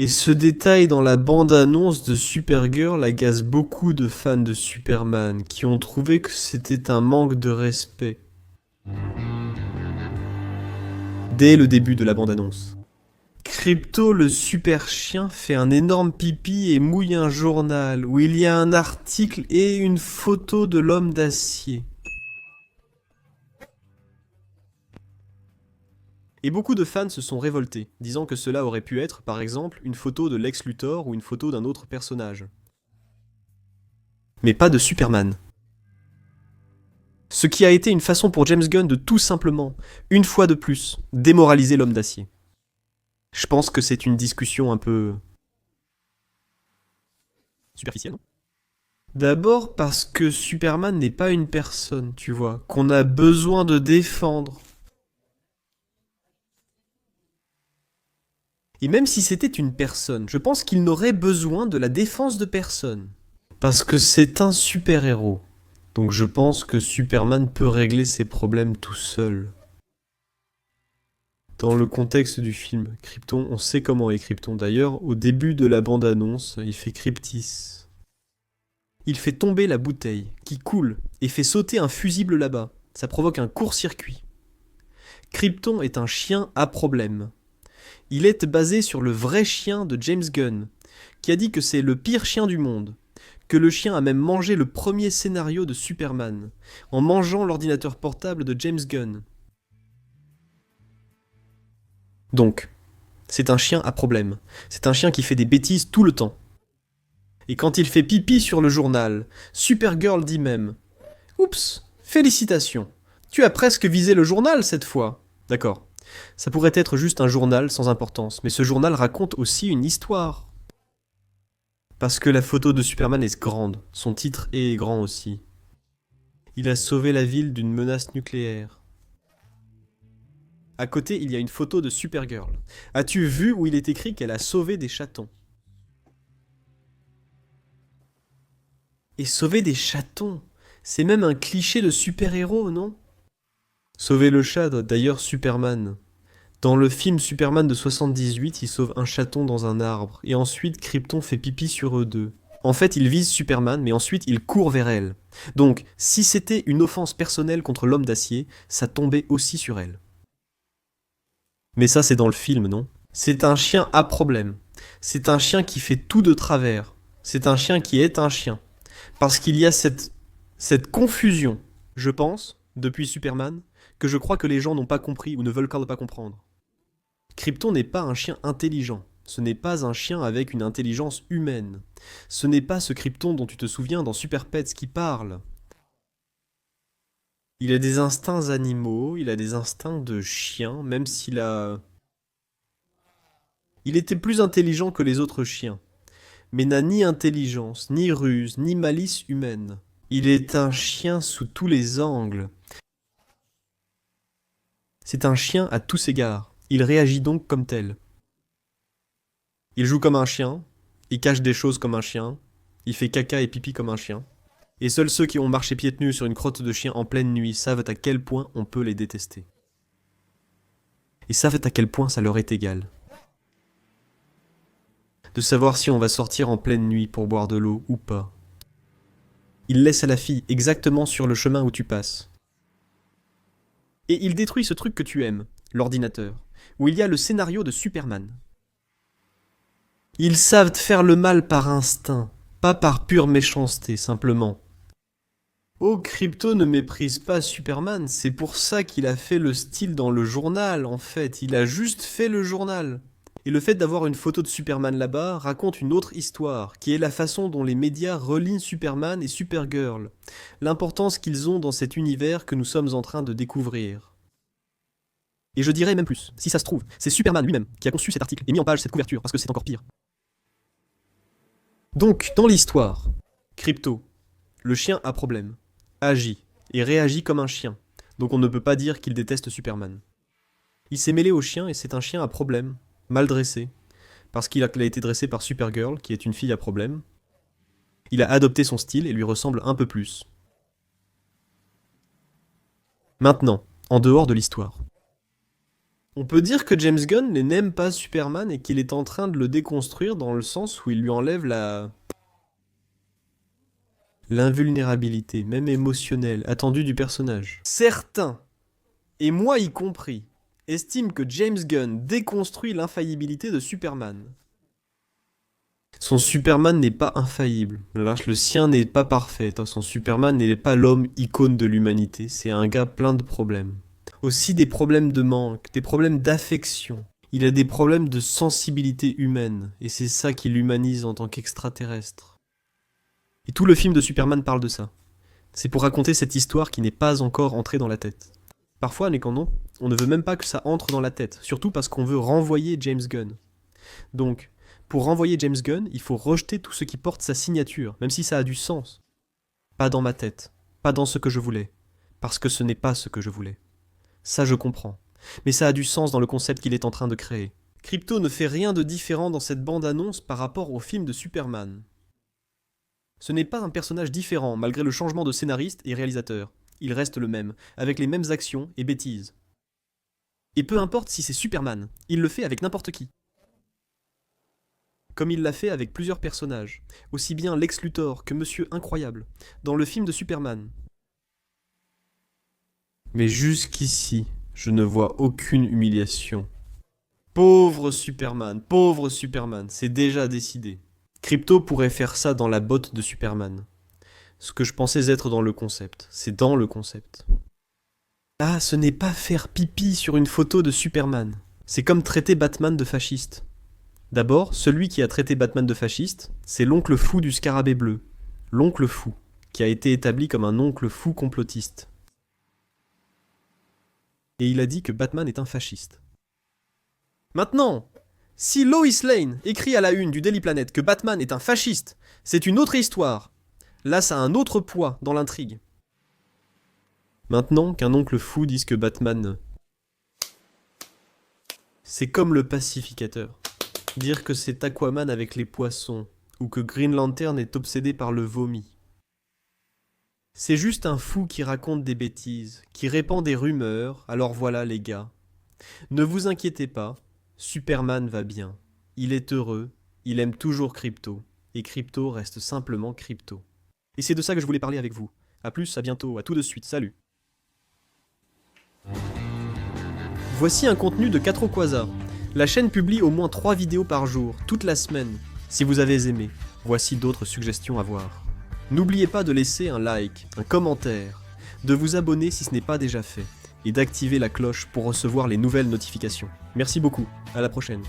Et ce détail dans la bande-annonce de Supergirl agace beaucoup de fans de Superman qui ont trouvé que c'était un manque de respect. Dès le début de la bande-annonce. Crypto, le super chien, fait un énorme pipi et mouille un journal où il y a un article et une photo de l'homme d'acier. Et beaucoup de fans se sont révoltés, disant que cela aurait pu être, par exemple, une photo de Lex Luthor ou une photo d'un autre personnage. Mais pas de Superman. Ce qui a été une façon pour James Gunn de tout simplement, une fois de plus, démoraliser l'homme d'acier. Je pense que c'est une discussion un peu superficielle, non? D'abord parce que Superman n'est pas une personne, tu vois, qu'on a besoin de défendre. Et même si c'était une personne, je pense qu'il n'aurait besoin de la défense de personne. Parce que c'est un super-héros. Donc je pense que Superman peut régler ses problèmes tout seul. Dans le contexte du film, Krypton, on sait comment est Krypton. D'ailleurs, au début de la bande-annonce, il fait Cryptis. Il fait tomber la bouteille, qui coule, et fait sauter un fusible là-bas. Ça provoque un court-circuit. Krypton est un chien à problème. Il est basé sur le vrai chien de James Gunn, qui a dit que c'est le pire chien du monde, que le chien a même mangé le premier scénario de Superman, en mangeant l'ordinateur portable de James Gunn. Donc, c'est un chien à problème. C'est un chien qui fait des bêtises tout le temps. Et quand il fait pipi sur le journal, Supergirl dit même « Oups, félicitations, tu as presque visé le journal cette fois. » D'accord. Ça pourrait être juste un journal sans importance, mais ce journal raconte aussi une histoire. Parce que la photo de Superman est grande, son titre est grand aussi. Il a sauvé la ville d'une menace nucléaire. À côté, il y a une photo de Supergirl. As-tu vu où il est écrit qu'elle a sauvé des chatons? Et sauver des chatons, c'est même un cliché de super-héros, non? Sauver le chat, d'ailleurs Superman. Dans le film Superman de 78, il sauve un chaton dans un arbre, et ensuite Krypton fait pipi sur eux deux. En fait, il vise Superman, mais ensuite il court vers elle. Donc, si c'était une offense personnelle contre l'homme d'acier, ça tombait aussi sur elle. Mais ça, c'est dans le film, non? C'est un chien à problème. C'est un chien qui fait tout de travers. C'est un chien qui est un chien. Parce qu'il y a cette confusion, je pense, depuis Superman, que je crois que les gens n'ont pas compris ou ne veulent pas comprendre. Krypton n'est pas un chien intelligent. Ce n'est pas un chien avec une intelligence humaine. Ce n'est pas ce Krypton dont tu te souviens dans Super Pets qui parle. Il a des instincts animaux, il a des instincts de chien, même s'il a... Il était plus intelligent que les autres chiens, mais n'a ni intelligence, ni ruse, ni malice humaine. Il est un chien sous tous les angles. C'est un chien à tous égards. Il réagit donc comme tel. Il joue comme un chien, il cache des choses comme un chien, il fait caca et pipi comme un chien. Et seuls ceux qui ont marché pieds nus sur une crotte de chien en pleine nuit savent à quel point on peut les détester. Et savent à quel point ça leur est égal. De savoir si on va sortir en pleine nuit pour boire de l'eau ou pas. Il laisse à la fille exactement sur le chemin où tu passes. Et il détruit ce truc que tu aimes, l'ordinateur, où il y a le scénario de Superman. Ils savent faire le mal par instinct, pas par pure méchanceté, simplement. Oh, Krypto ne méprise pas Superman, c'est pour ça qu'il a fait le style dans le journal, en fait. Il a juste fait le journal. Et le fait d'avoir une photo de Superman là-bas raconte une autre histoire, qui est la façon dont les médias relient Superman et Supergirl, l'importance qu'ils ont dans cet univers que nous sommes en train de découvrir. Et je dirais même plus, si ça se trouve, c'est Superman lui-même qui a conçu cet article et mis en page cette couverture, parce que c'est encore pire. Donc, dans l'histoire, Krypto, le chien a problème, agit et réagit comme un chien, donc on ne peut pas dire qu'il déteste Superman. Il s'est mêlé au chien et c'est un chien à problème, mal dressé, parce qu'il a été dressé par Supergirl, qui est une fille à problème. Il a adopté son style et lui ressemble un peu plus. Maintenant, en dehors de l'histoire. On peut dire que James Gunn n'aime pas Superman et qu'il est en train de le déconstruire dans le sens où il lui enlève l'invulnérabilité, même émotionnelle, attendue du personnage. Certains, et moi y compris, estiment que James Gunn déconstruit l'infaillibilité de Superman. Son Superman n'est pas infaillible. Le sien n'est pas parfait. Son Superman n'est pas l'homme icône de l'humanité. C'est un gars plein de problèmes. Aussi des problèmes de manque, des problèmes d'affection. Il a des problèmes de sensibilité humaine. Et c'est ça qui l'humanise en tant qu'extraterrestre. Et tout le film de Superman parle de ça. C'est pour raconter cette histoire qui n'est pas encore entrée dans la tête. Parfois, mais quand non, on ne veut même pas que ça entre dans la tête. Surtout parce qu'on veut renvoyer James Gunn. Donc, pour renvoyer James Gunn, il faut rejeter tout ce qui porte sa signature, même si ça a du sens. Pas dans ma tête, pas dans ce que je voulais, parce que ce n'est pas ce que je voulais. Ça je comprends, mais ça a du sens dans le concept qu'il est en train de créer. Krypto ne fait rien de différent dans cette bande-annonce par rapport au film de Superman. Ce n'est pas un personnage différent malgré le changement de scénariste et réalisateur. Il reste le même, avec les mêmes actions et bêtises. Et peu importe si c'est Superman, il le fait avec n'importe qui. Comme il l'a fait avec plusieurs personnages, aussi bien Lex Luthor que Monsieur Incroyable, dans le film de Superman. Mais jusqu'ici, je ne vois aucune humiliation. Pauvre Superman, c'est déjà décidé. Krypto pourrait faire ça dans la botte de Superman. Ce que je pensais être dans le concept, c'est dans le concept. Ah, ce n'est pas faire pipi sur une photo de Superman. C'est comme traiter Batman de fasciste. D'abord, celui qui a traité Batman de fasciste, c'est l'oncle fou du scarabée bleu. L'oncle fou, qui a été établi comme un oncle fou complotiste. Et il a dit que Batman est un fasciste. Maintenant, si Lois Lane écrit à la une du Daily Planet que Batman est un fasciste, c'est une autre histoire. Là, ça a un autre poids dans l'intrigue. Maintenant qu'un oncle fou dise que Batman... C'est comme le pacificateur. Dire que c'est Aquaman avec les poissons, ou que Green Lantern est obsédé par le vomi. C'est juste un fou qui raconte des bêtises, qui répand des rumeurs, alors voilà les gars. Ne vous inquiétez pas, Superman va bien. Il est heureux, il aime toujours Krypto, et Krypto reste simplement Krypto. Et c'est de ça que je voulais parler avec vous. A plus, à bientôt, à tout de suite, salut. Voici un contenu de Quatroquaza. La chaîne publie au moins 3 vidéos par jour, toute la semaine. Si vous avez aimé, voici d'autres suggestions à voir. N'oubliez pas de laisser un like, un commentaire, de vous abonner si ce n'est pas déjà fait, et d'activer la cloche pour recevoir les nouvelles notifications. Merci beaucoup, à la prochaine.